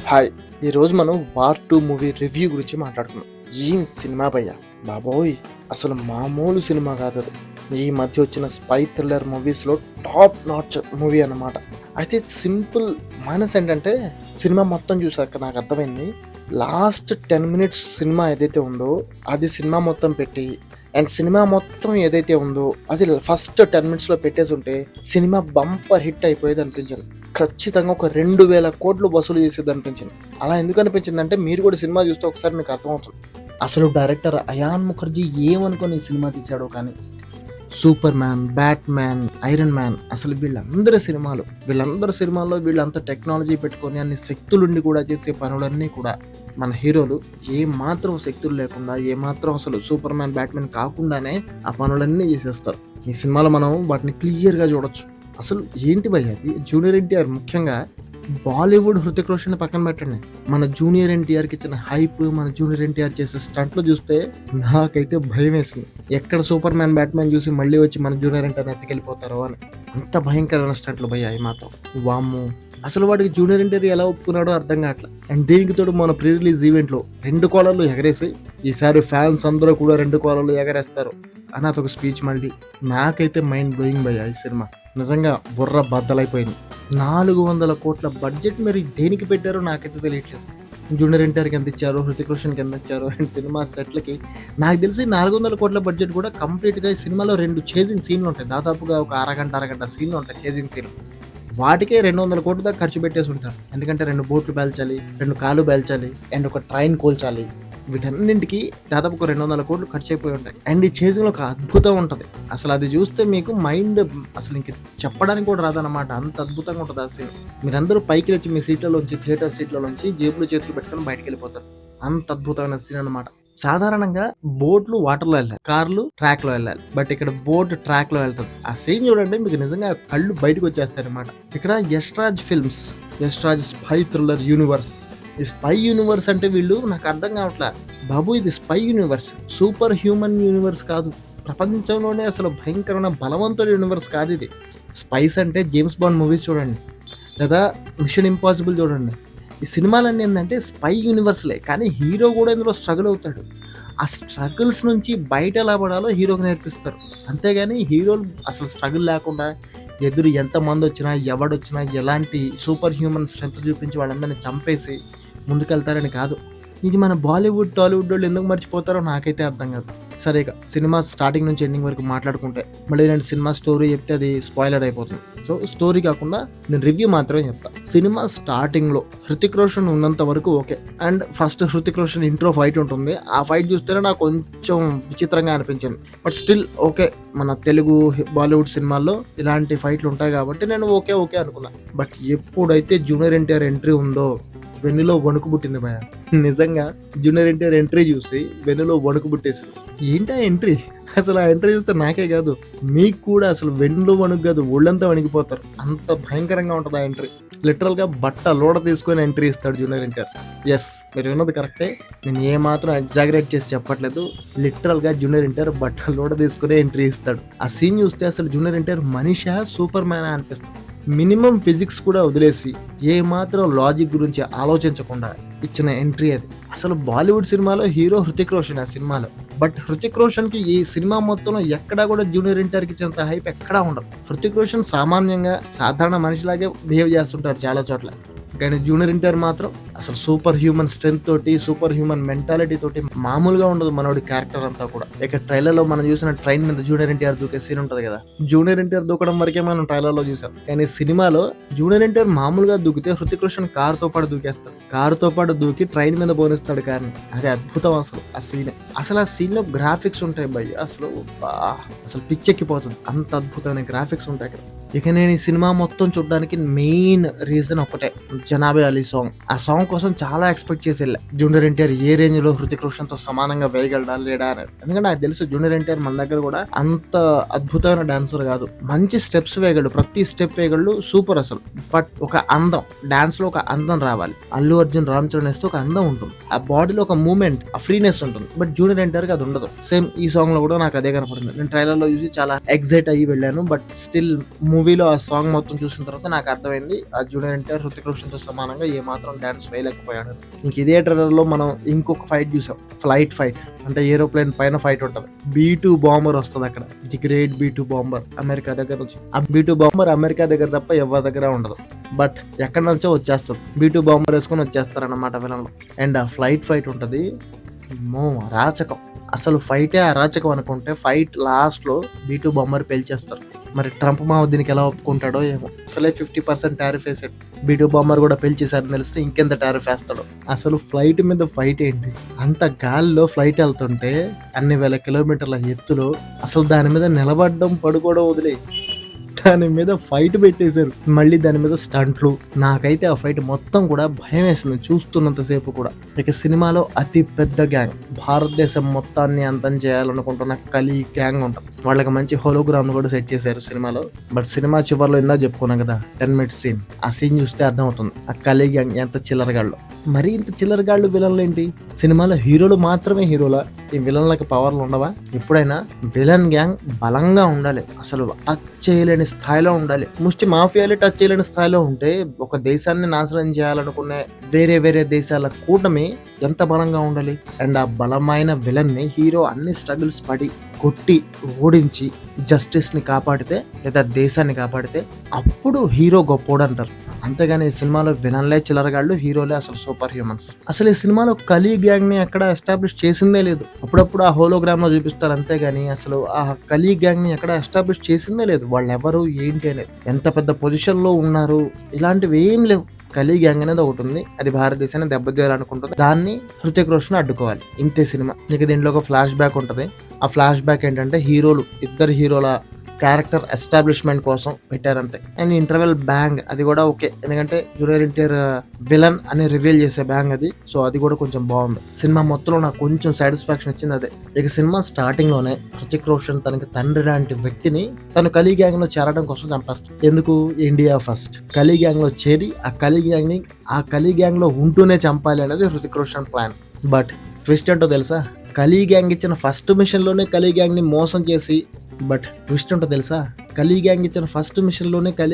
Hi, ఈరోజు మనం war 2 movie review గురించి మాట్లాడుకున్నాం. ఏం సినిమా భయ్యా బాబోయ్, అసలు మామూలు సినిమా కాదు అది. ఈ మధ్య వచ్చిన స్పై థ్రిల్లర్ మూవీస్లో టాప్ నాచ్ మూవీ అన్నమాట. అయితే సింపుల్ మైనస్ ఏంటంటే సినిమా మొత్తం చూసాక నాకు అర్థమైంది, లాస్ట్ 10 minutes సినిమా ఏదైతే ఉందో అది సినిమా మొత్తం పెట్టి అండ్ సినిమా మొత్తం ఏదైతే ఉందో అది ఫస్ట్ 10 minutesలో పెట్టేసి ఉంటే సినిమా బంపర్ హిట్ అయిపోయేది అనిపించింది. ఖచ్చితంగా ఒక 2,000 కోట్లు వసూలు చేసేది అనిపించింది. అలా ఎందుకు అనిపించింది అంటే మీరు కూడా సినిమా చూస్తే ఒకసారి మీకు అర్థమవుతుంది. అసలు డైరెక్టర్ అయాన్ ముఖర్జీ ఏమనుకొని ఈ సినిమా తీశాడో కానీ super man, bat man, iron man, అసలు వీళ్ళందరి సినిమాల్లో వీళ్ళంతా టెక్నాలజీ పెట్టుకొని అన్ని శక్తులుండి కూడా చేసే పనులన్నీ కూడా మన హీరోలు ఏ మాత్రం శక్తులు లేకుండా, ఏ మాత్రం అసలు సూపర్ మ్యాన్, బ్యాట్ మ్యాన్ కాకుండానే ఆ పనులన్నీ చేసేస్తారు. ఈ సినిమాలో మనం వాటిని క్లియర్గా చూడొచ్చు. అసలు ఏంటి భయ్య అది, జూనియర్ ఎన్టీఆర్ ముఖ్యంగా బాలీవుడ్ హృతిక్ రోషన్ పక్కన పెట్టండి, మన జూనియర్ ఎన్టీఆర్కి ఇచ్చిన హైప్, మన జూనియర్ ఎన్టీఆర్ చేసే స్టంట్లు చూస్తే నాకైతే భయం వేసింది. ఎక్కడ సూపర్ మ్యాన్, బ్యాట్ మ్యాన్ చూసి మళ్ళీ వచ్చి మన జూనియర్ ఎన్టీఆర్ ఎత్తుకెళ్ళిపోతారో అని. అంత భయంకరమైన స్టంట్లు భయ్య అవి మాత్రం. వామ్మో, అసలు వాడికి జూనియర్ ఎన్టీఆర్ ఎలా ఒప్పుకున్నాడో అర్థం కావట్లేదు. అండ్ దీనికి తోడు మన ప్రీ రిలీజ్ ఈవెంట్లో 2 కోలర్లు ఎగరేసి ఈసారి ఫ్యాన్స్ అందరూ కూడా 2 కోలర్లు ఎగరేస్తారు అని అదొక స్పీచ్. మళ్ళీ నాకైతే మైండ్ బ్లోయింగ్ భయ్య ఈ సినిమా. నిజంగా బుర్ర బద్దలైపోయింది. 400 కోట్ల బడ్జెట్ మరి దేనికి పెట్టారో నాకైతే తెలియట్లేదు. జూనియర్ ఎన్టీఆర్కి ఎంత ఇచ్చారో, హృతిక్ రోషన్కి ఎంత ఇచ్చారో, అండ్ సినిమా సెట్లకి నాకు తెలిసి 400 కోట్ల బడ్జెట్ కూడా కంప్లీట్గా ఈ సినిమాలో 2 చేజింగ్ సీన్లు ఉంటాయి. దాదాపుగా ఒక అరగంట సీన్లు ఉంటాయి చేజింగ్ సీన్లు. వాటికే 200 కోట్ల దాకా ఖర్చు పెట్టేసి ఉంటారు. ఎందుకంటే 2 బోట్లు పేల్చాలి, 2 కాళ్ళు పేల్చాలి, అండ్ ఒక ట్రైన్ కోల్చాలి. వీటన్నింటికి దాదాపు ఒక 200 కోట్లు ఖర్చు అయిపోయి ఉంటాయి. అండ్ ఈ చేజింగ్లో ఒక అద్భుతం ఉంటుంది. అసలు అది చూస్తే మీకు మైండ్ అసలు ఇంక చెప్పడానికి కూడా రాదన్నమాట, అంత అద్భుతంగా ఉంటుంది ఆ సీన్. మీరందరూ పైకి వచ్చి మీ సీట్లలోంచి, థియేటర్ సీట్లలోంచి జేబులు చేతులు పెట్టుకొని బయటకు వెళ్ళిపోతారు. అంత అద్భుతమైన సీన్ అనమాట. సాధారణంగా బోట్లు వాటర్లో వెళ్ళాలి, కార్లు ట్రాక్ లో వెళ్ళాలి, బట్ ఇక్కడ బోట్ ట్రాక్ లో వెళ్తుంది. ఆ సీన్ చూడండి, మీకు నిజంగా కళ్ళు బయటకు వచ్చేస్తాయి అనమాట. ఇక్కడ Yash Raj films, Yash Raj spy thriller universe. ఈ స్పై యూనివర్స్ అంటే వీళ్ళు నాకు అర్థం కావట్లే బాబు, ఇది spy universe, super human universe కాదు. ప్రపంచంలోనే అసలు భయంకరమైన బలవంతుల యూనివర్స్ కాదు ఇది. స్పైస్ అంటే జేమ్స్ బాండ్ మూవీస్ చూడండి, లేదా మిషన్ ఇంపాసిబుల్ చూడండి. ఈ సినిమాలన్నీ ఏంటంటే స్పై యూనివర్స్లే, కానీ హీరో కూడా ఇందులో స్ట్రగుల్ అవుతాడు. ఆ స్ట్రగుల్స్ నుంచి బయట ఎలా పడాలో హీరోకి నేర్పిస్తారు. అంతేగాని హీరోలు అసలు స్ట్రగుల్ లేకుండా ఎదురు ఎంతమంది వచ్చినా, ఎవడొచ్చినా, ఎలాంటి సూపర్ హ్యూమన్ స్ట్రెంత్ చూపించి వాళ్ళందరినీ చంపేసి ముందుకెళ్తారని కాదు. ఇది మన బాలీవుడ్, టాలీవుడ్ వాళ్ళు ఎందుకు మర్చిపోతారో నాకైతే అర్థం కాదు. సరే, ఇక సినిమా స్టార్టింగ్ నుంచి ఎండింగ్ వరకు మాట్లాడుకుంటే మళ్ళీ నేను సినిమా స్టోరీ చెప్తే అది స్పాయిలర్ అయిపోతుంది. సో స్టోరీ కాకుండా నేను రివ్యూ మాత్రమే చెప్తా. సినిమా స్టార్టింగ్లో హృతిక్ రోషన్ ఉన్నంత వరకు okay. And first Hrithik Roshan intro fight ఉంటుంది. ఆ ఫైట్ చూస్తేనే నాకు కొంచెం విచిత్రంగా అనిపించింది, బట్ స్టిల్ ఓకే. మన తెలుగు బాలీవుడ్ సినిమాల్లో ఇలాంటి ఫైట్లు ఉంటాయి కాబట్టి నేను ఓకే అనుకున్నా. బట్ ఎప్పుడైతే జూనియర్ ఎన్టీఆర్ ఎంట్రీ ఉందో వెన్నులో వణుకు పుట్టింది భయ. నిజంగా జూనియర్ ఎన్టీఆర్ ఎంట్రీ చూసి వెన్నులో వణుకు పుట్టేసింది. ఏంటి ఆ ఎంట్రీ, అసలు ఆ ఎంట్రీ చూస్తే నాకే కాదు మీకు కూడా అసలు వెన్నులో వణుకు కాదు, ఒళ్ళంతా వణికిపోతారు. అంత భయంకరంగా ఉంటుంది ఆ ఎంట్రీ. లిటరల్గా బట్ట లోడ తీసుకొని ఎంట్రీ ఇస్తాడు జూనియర్ ఎన్టీఆర్. ఎస్, మీరు విన్నది కరెక్టే, నేను ఏమాత్రం ఎగ్జాగరేట్ చేసి చెప్పట్లేదు. లిటరల్గా జూనియర్ ఎన్టీఆర్ బట్ట లోడ తీసుకునే ఎంట్రీ ఇస్తాడు. ఆ సీన్ చూస్తే అసలు జూనియర్ ఎన్టీఆర్ మనిషా, సూపర్ మ్యానా అనిపిస్తుంది. మినిమం ఫిజిక్స్ కూడా వదిలేసి ఏ మాత్రం లాజిక్ గురించి ఆలోచించకుండా ఇచ్చిన ఎంట్రీ అది. అసలు బాలీవుడ్ సినిమాలో హీరో హృతిక్ రోషన్ ఆ సినిమాలో, బట్ హృతిక్ రోషన్ కి ఈ సినిమా మొత్తంలో ఎక్కడా కూడా జూనియర్ ఎన్టీఆర్ కి ఇచ్చినంత హైప్ ఎక్కడా ఉండదు. హృతిక్ రోషన్ సామాన్యంగా సాధారణ మనిషిలాగే బిహేవ్ చేస్తుంటారు చాలా చోట్ల, కానీ జూనియర్ ఎన్టీఆర్ మాత్రం అసలు సూపర్ హ్యూమన్ స్ట్రెంత్ తోటి, సూపర్ హ్యూమన్ మెంటాలిటీ తోటి మామూలుగా ఉండదు మనోడి క్యారెక్టర్ అంతా కూడా. ఇక ట్రైలర్ లో మనం చూసిన ట్రైన్ మీద జూనియర్ ఎన్టీఆర్ దూకే సీన్ ఉంటది కదా, జూనియర్ ఎన్టీఆర్ దూకడం వరకే మనం ట్రైలర్ లో చూసాం. కానీ సినిమాలో జూనియర్ ఎన్టీఆర్ మామూలుగా దూకితే హృతిక్ రోషన్ కారుతో పాటు దూకేస్తాడు. కారుతో పాటు దూకి ట్రైన్ మీద పోనిస్తాడు కార్ని. అది అద్భుతం అసలు ఆ సీన్. అసలు ఆ సీన్ లో గ్రాఫిక్స్ ఉంటాయి భయ్, అసలు పిచ్చెక్కిపోతుంది. అంత అద్భుతమైన గ్రాఫిక్స్ ఉంటాయి అక్కడ. ఇక నేను ఈ సినిమా మొత్తం చూడడానికి మెయిన్ రీజన్ ఒకటే, జనాబే అలీ సాంగ్. ఆ సాంగ్ కోసం చాలా ఎక్స్పెక్ట్ చేసి వెళ్ళా, జూనియర్ ఎన్టీఆర్ ఏ రేంజ్ లో హృతిక్ రోషన్ తో సమానంగా వేయగలడా లేడా అని. ఎందుకంటే నాకు తెలుసు జూనియర్ ఎన్టీఆర్ మన దగ్గర కూడా అంత అద్భుతమైన డాన్సర్ కాదు, మంచి స్టెప్స్ వేయగలడు, ప్రతి స్టెప్ వేయగలడు, సూపర్ అసలు. బట్ ఒక అందం, డాన్స్ లో ఒక అందం రావాలి. అల్లు అర్జున్, రామ్ చరణ్ వేస్తే ఒక అందం ఉంటుంది, ఆ బాడీలో ఒక మూమెంట్, ఆ ఫ్రీనెస్ ఉంటుంది. బట్ జూనియర్ ఎన్టీఆర్ కి అది ఉండదు. సేమ్ ఈ సాంగ్ లో కూడా నాకు అదే కనపడింది. నేను ట్రైలర్ లో చూసి చాలా ఎక్సైట్ అయ్యి వెళ్ళాను, బట్ స్టిల్ మూవీలో ఆ సాంగ్ మొత్తం చూసిన తర్వాత నాకు అర్థమైంది ఆ జూనియర్ ఎన్టీఆర్ హృతిక్ రోషన్ తో సమానంగా ఏ మాత్రం డాన్స్ వేయలేకపోయాడు. ఇంక ఇదే ట్రైలర్ లో మనం ఇంకొక ఫైట్ చూసాం, ఫ్లైట్ ఫైట్ అంటే ఏరోప్లేన్ పైన ఫైట్ ఉంటుంది. B2 బాంబర్ వస్తుంది అక్కడ, the great B2 bomber America దగ్గర నుంచి. ఆ B2 బాంబర్ అమెరికా దగ్గర తప్ప ఎవరి దగ్గర ఉండదు, బట్ ఎక్కడి నుంచో వచ్చేస్తుంది. B2 బాంబర్ వేసుకొని వచ్చేస్తారు అన్నమాట విలన్లు. అండ్ ఆ ఫ్లైట్ ఫైట్ ఉంటుంది, అరాచకం. అసలు ఫైటే అరాచకం అనుకుంటే ఫైట్ లాస్ట్ లో B2 బాంబర్ పేల్చేస్తారు. మరి ట్రంప్ మావ దీనికి ఎలా ఒప్పుకుంటాడో ఏమో. అసలే 50% టారిఫ్ వేసాడు, B2 బాంబర్ కూడా పేల్చేసారని తెలిస్తే ఇంకెంత టారిఫ్ వేస్తాడు. అసలు ఫ్లైట్ మీద ఫైట్ ఏంటి, అంత గాల్లో ఫ్లైట్ వెళ్తుంటే అన్ని వేల కిలోమీటర్ల ఎత్తులో అసలు దాని మీద నిలబడడం పడుకోవడం వదిలే దాని మీద ఫైట్ పెట్టేశారు. మళ్ళీ దాని మీద స్టంట్లు. నాకైతే ఆ ఫైట్ మొత్తం కూడా భయం వేసింది చూస్తున్నంతసేపు కూడా. ఇక సినిమాలో అతి పెద్ద గ్యాంగ్, భారతదేశం మొత్తాన్ని అంతం చేయాలనుకుంటున్న కలీ గ్యాంగ్ ఉంటాం. వాళ్ళకి మంచి హోలోగ్రామ్ కూడా సెట్ చేశారు సినిమాలో. బట్ సినిమా చివరిలో ఇందా చెప్పుకున్నాం కదా 10 minutes సీన్, ఆ సీన్ చూస్తే అర్థమవుతుంది ఆ కలీ గ్యాంగ్ ఎంత చిల్లరగాళ్ళు. మరి ఇంత చిల్లరగాళ్ళు విలన్లు ఏంటి? సినిమాలో హీరోలు మాత్రమే హీరోలా? ఈ విలన్లకు పవర్లు ఉండవా? ఎప్పుడైనా విలన్ గ్యాంగ్ బలంగా ఉండాలి, అసలు టచ్ చేయలేని స్థాయిలో ఉండాలి. ముష్టి మాఫియాలే టచ్ చేయలేని స్థాయిలో ఉంటే ఒక దేశాన్ని నాశనం చేయాలనుకునే వేరే వేరే దేశాల కూటమి ఎంత బలంగా ఉండాలి? అండ్ ఆ బలమైన విలన్ ని హీరో అన్ని స్ట్రగుల్స్ పడి కొట్టి ఓడించి జస్టిస్ ని కాపాడితే లేదా దేశాన్ని కాపాడితే అప్పుడు హీరో గొప్పోడు అంటారు. అంతేగాని ఈ సినిమాలో విలన్లే చిల్లరగాళ్ళు, హీరోలే అసలు సూపర్ హ్యూమన్స్. అసలు ఈ సినిమాలో కలీ గ్యాంగ్ ని ఎక్కడ ఎస్టాబ్లిష్ చేసిందే లేదు. అప్పుడప్పుడు ఆ హోలోగ్రామ్ లో చూపిస్తారు అంతేగాని అసలు ఆ కలీ గ్యాంగ్ ని ఎక్కడ ఎస్టాబ్లిష్ చేసిందే లేదు. వాళ్ళు ఎవరు ఏంటి అనేది, ఎంత పెద్ద పొజిషన్ లో ఉన్నారు, ఇలాంటివి ఏం లేవు. కలీ గ్యాంగ్ అనేది ఒకటి ఉంది, అది భారతదేశాన్ని దెబ్బతీయాలనుకుంటుంది, దాన్ని హృతిక్ రోషన్ అడ్డుకోవాలి. ఇంతే సినిమా. ఇక దీంట్లో ఒక ఫ్లాష్ బ్యాక్ ఉంటుంది. ఆ ఫ్లాష్ బ్యాక్ ఏంటంటే ఇద్దరు హీరోల క్యారెక్టర్ ఎస్టాబ్లిష్మెంట్ కోసం పెట్టారంతే. అండ్ ఇంటర్వెల్ బ్యాంగ్ అది కూడా ఓకే, ఎందుకంటే జూనియర్ ఎన్టీఆర్ విలన్ అని రివీల్ చేసే బ్యాంగ్ అది. సో అది కూడా కొంచెం బాగుంది. సినిమా మొత్తంలో నాకు కొంచెం సాటిస్ఫాక్షన్ ఇచ్చింది అదే. ఇక సినిమా స్టార్టింగ్ లోనే హృతిక్ రోషన్ తనకి తండ్రి లాంటి వ్యక్తిని తన కలీ గ్యాంగ్ లో చేరడం కోసం చంపేస్తాడు. ఎందుకు? India first. కలీ గ్యాంగ్ లో చేరి ఆ కలీ గ్యాంగ్ లో ఉంటూనే చంపాలి అనేది Hrithik Roshan plan. But twist ఏంటో తెలుసా? కలీ గ్యాంగ్ ఇచ్చిన ఫస్ట్ మిషన్ లోనే కలీ గ్యాంగ్ ని మోసం చేసి కలీ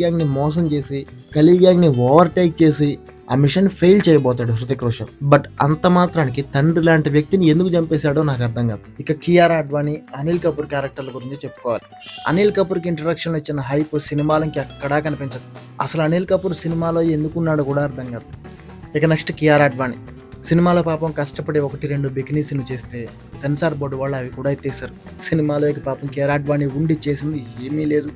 గ్యాంగ్ ని మోసం చేసి కలీ గ్యాంగ్ ని ఓవర్టేక్ చేసి ఆ మిషన్ ఫెయిల్ చేయబోతాడు హృతిక్ రోషన్. బట్ అంత మాత్రానికి తండ్రి లాంటి వ్యక్తిని ఎందుకు చంపేశాడో నాకు అర్థం కాదు. ఇక కియారా అడ్వాణి, అనిల్ కపూర్ క్యారెక్టర్ల గురించి చెప్పుకోవాలి. అనిల్ కపూర్ కి ఇంట్రడక్షన్ ఇచ్చిన హైప్ సినిమాలకి ఎక్కడా కనిపించదు. అసలు అనిల్ కపూర్ సినిమాలో ఎందుకున్నాడో కూడా అర్థం కాదు. ఇక నెక్స్ట్ కియారా అడ్వాణి. సినిమాలో పాపం కష్టపడి 1-2 బికినీస్లు చేస్తే సెన్సార్ బోర్డు వాళ్ళు అవి కూడా ఎత్తేసారు. సినిమాలో ఇక పాపం కియారా అడ్వాణి ఉండి చేసింది ఏమీ లేదు.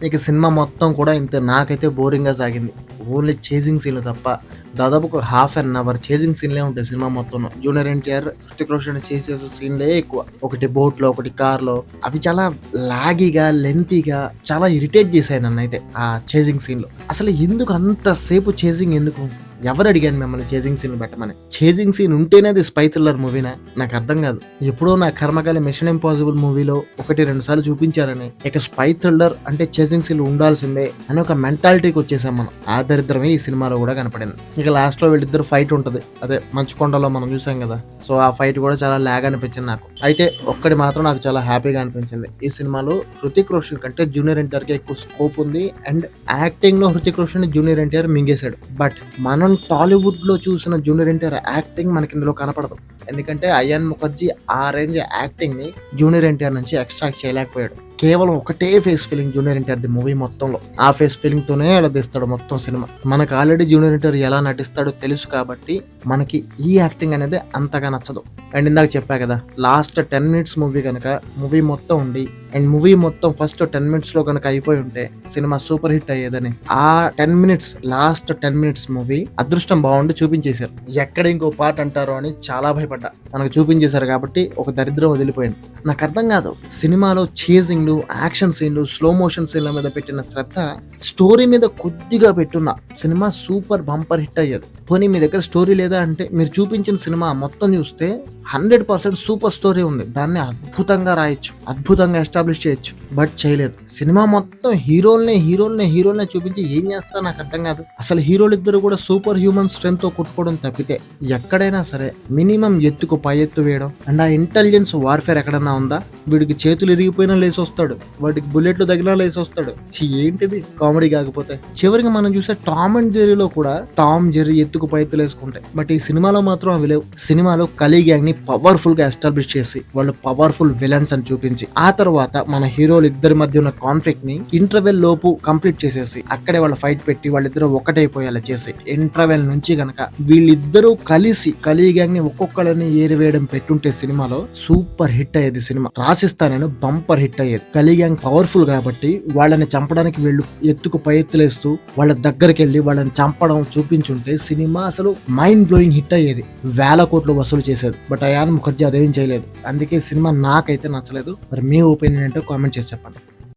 ఇక సినిమా మొత్తం కూడా ఇంత నాకైతే బోరింగ్గా సాగింది. ఓన్లీ చేజింగ్ సీన్లు తప్ప దాదాపు ఒక ½ an hour చేజింగ్ సీన్లే ఉంటాయి సినిమా మొత్తంలో. జూనియర్ ఎన్టీఆర్ హృతిక్ రోషన్ చేసే సీన్లే ఎక్కువ. ఒకటి బోట్లో, ఒకటి కార్లో. అవి చాలా లాగీగా, లెంతీగా, చాలా ఇరిటేట్ చేశాయి నన్ను అయితే ఆ చేజింగ్ సీన్లో. అసలు ఎందుకు అంతసేపు చేజింగ్ ఎందుకు? ఎవరు అడిగాను మిమ్మల్ని చేజింగ్ సీన్ పెట్టమని? చేజింగ్ సీన్ ఉంటేనే అది స్పై థ్రిల్లర్ మూవీనా? నాకు అర్థం కాదు. ఎప్పుడో నా కర్మకాలి మిషన్ ఇంపాసిబుల్ మూవీలో 1-2 సార్లు చూపించారని ఇక స్పై థ్రిల్లర్ అంటే చేజింగ్ సీన్ ఉండాల్సిందే అని ఒక మెంటాలిటీకి వచ్చేసాం మనం. ఆ దరిద్రమే ఈ సినిమాలో కూడా కనపడింది. ఇక లాస్ట్ లో వీళ్ళిద్దరు ఫైట్ ఉంటుంది, అదే మంచుకొండలో మనం చూసాం కదా. సో ఆ ఫైట్ కూడా చాలా లాగ్ అనిపించింది నాకు. అయితే ఒక్కటి మాత్రం నాకు చాలా హ్యాపీగా అనిపించింది, ఈ సినిమాలో హృతిక్ రోషన్ కంటే జూనియర్ ఎన్టీఆర్ కి ఎక్కువ స్కోప్ ఉంది. అండ్ యాక్టింగ్ లో హృతిక్ రోషన్ జూనియర్ ఎన్టీఆర్ మింగేశాడు. బట్ మనం టాలీవుడ్ లో చూసిన జూనియర్ ఎన్టీఆర్ యాక్టింగ్ మనకి ఇందులో కనపడదు. ఎందుకంటే అయాన్ ముఖర్జీ ఆ రేంజ్ యాక్టింగ్ ని జూనియర్ ఎన్టీఆర్ నుంచి ఎక్స్ట్రాక్ట్ చేయలేకపోయాడు. కేవలం ఒకటే face feeling junior NTR the movie మొత్తంలో. ఆ ఫేస్ ఫీలింగ్ తోనే అలా తీస్తాడు మొత్తం సినిమా. మనకు ఆల్రెడీ జూనియర్ ఎన్టీఆర్ ఎలా నటిస్తాడో తెలుసు కాబట్టి మనకి ఈ యాక్టింగ్ అనేది అంతగా నచ్చదు. అండ్ ఇందాక చెప్పా కదా, లాస్ట్ 10 minutes మూవీ కనుక మూవీ మొత్తం ఉండి అండ్ మూవీ మొత్తం ఫస్ట్ 10 minutes లో కనుక అయిపోయి ఉంటే సినిమా సూపర్ హిట్ అయ్యేదని. ఆ 10 minutes, లాస్ట్ 10 minutes మూవీ అదృష్టం బాగుండి చూపించేశారు. ఎక్కడ ఇంకో పాట అంటారో అని చాలా భయపడ్డా. మనకు చూపించేశారు కాబట్టి ఒక దరిద్రం వదిలిపోయింది. నాకు అర్థం కాదు, సినిమాలో చేజింగ్లు, యాక్షన్ సీన్లు, స్లో మోషన్ సీన్ల మీద పెట్టిన శ్రద్ధ స్టోరీ మీద కొద్దిగా పెట్టున్నా సినిమా సూపర్ బంపర్ హిట్ అయ్యేది. పోనీ మీ దగ్గర స్టోరీ లేదా అంటే మీరు చూపించిన సినిమా మొత్తం చూస్తే 100% సూపర్ స్టోరీ ఉంది, దాన్ని అద్భుతంగా రాయొచ్చు, అద్భుతంగా ఎస్టాబ్లిష్ చేయొచ్చు, బట్ చేయలేదు. సినిమా మొత్తం హీరోల్నే చూపించి ఏం చేస్తా నాకు అర్థం కాదు. అసలు హీరోలు ఇద్దరు కూడా సూపర్ హ్యూమన్ స్ట్రెంత్ తో కొట్టుకోవడం తప్పితే ఎక్కడైనా సరే మినిమం ఎత్తుకు పై ఎత్తు వేయడం అండ్ ఆ ఇంటెలిజెన్స్ వార్ఫేర్ ఎక్కడన్నా ఉందా? వీడికి చేతులు ఇరిగిపోయినా లేసి వస్తాడు, వాడికి బుల్లెట్లు తగిలినా లేసి వస్తాడు. ఏంటిది కామెడీ కాకపోతే? చివరికి మనం చూసే టామ్ అండ్ జెర్రీలో కూడా టామ్ జెర్రీ ఎత్తుకు పై ఎత్తులు వేసుకుంటాయి, బట్ ఈ సినిమాలో మాత్రం అవి లేవు. సినిమాలో కలీ గ్యాంగ్ ని పవర్ఫుల్ గా ఎస్టాబ్లిష్ చేసి వాళ్ళు పవర్ఫుల్ విలన్స్ అని చూపించి ఆ తర్వాత మన హీరోలు ఇద్దరి మధ్య ఉన్న కాన్ఫ్లిక్ట్ ని ఇంటర్వెల్ లోపు కంప్లీట్ చేసేసి అక్కడే వాళ్ళ ఫైట్ పెట్టి వాళ్ళిద్దరూ ఒకటైపోయేలా చేసి ఇంటర్వెల్ నుంచి గనక వీళ్ళిద్దరూ కలిసి కలీ గ్యాంగ్ ని ఒక్కొక్కరిని ఏరివేయడం పెట్టుంటే సినిమాలో సూపర్ హిట్ అయ్యేది. సినిమా రాసిస్తానేను బంపర్ హిట్ అయ్యేది. కలీ గ్యాంగ్ పవర్ఫుల్ కాబట్టి వాళ్ళని చంపడానికి వీళ్ళు ఎత్తుకు పై ఎత్తులేస్తూ వాళ్ళ దగ్గరికి వెళ్ళి వాళ్ళని చంపడం చూపించుంటే సినిమా అసలు మైండ్ బ్లోయింగ్ హిట్ అయ్యేది, వేల కోట్లు వసూలు చేసేది. బట్ అయాన్ ముఖర్జీ అదేం చేయలేదు, అందుకే సినిమా నాకైతే నచ్చలేదు. మరి మీ ఒపీనియన్ ఏంటో కామెంట్ చేసి చెప్పండి.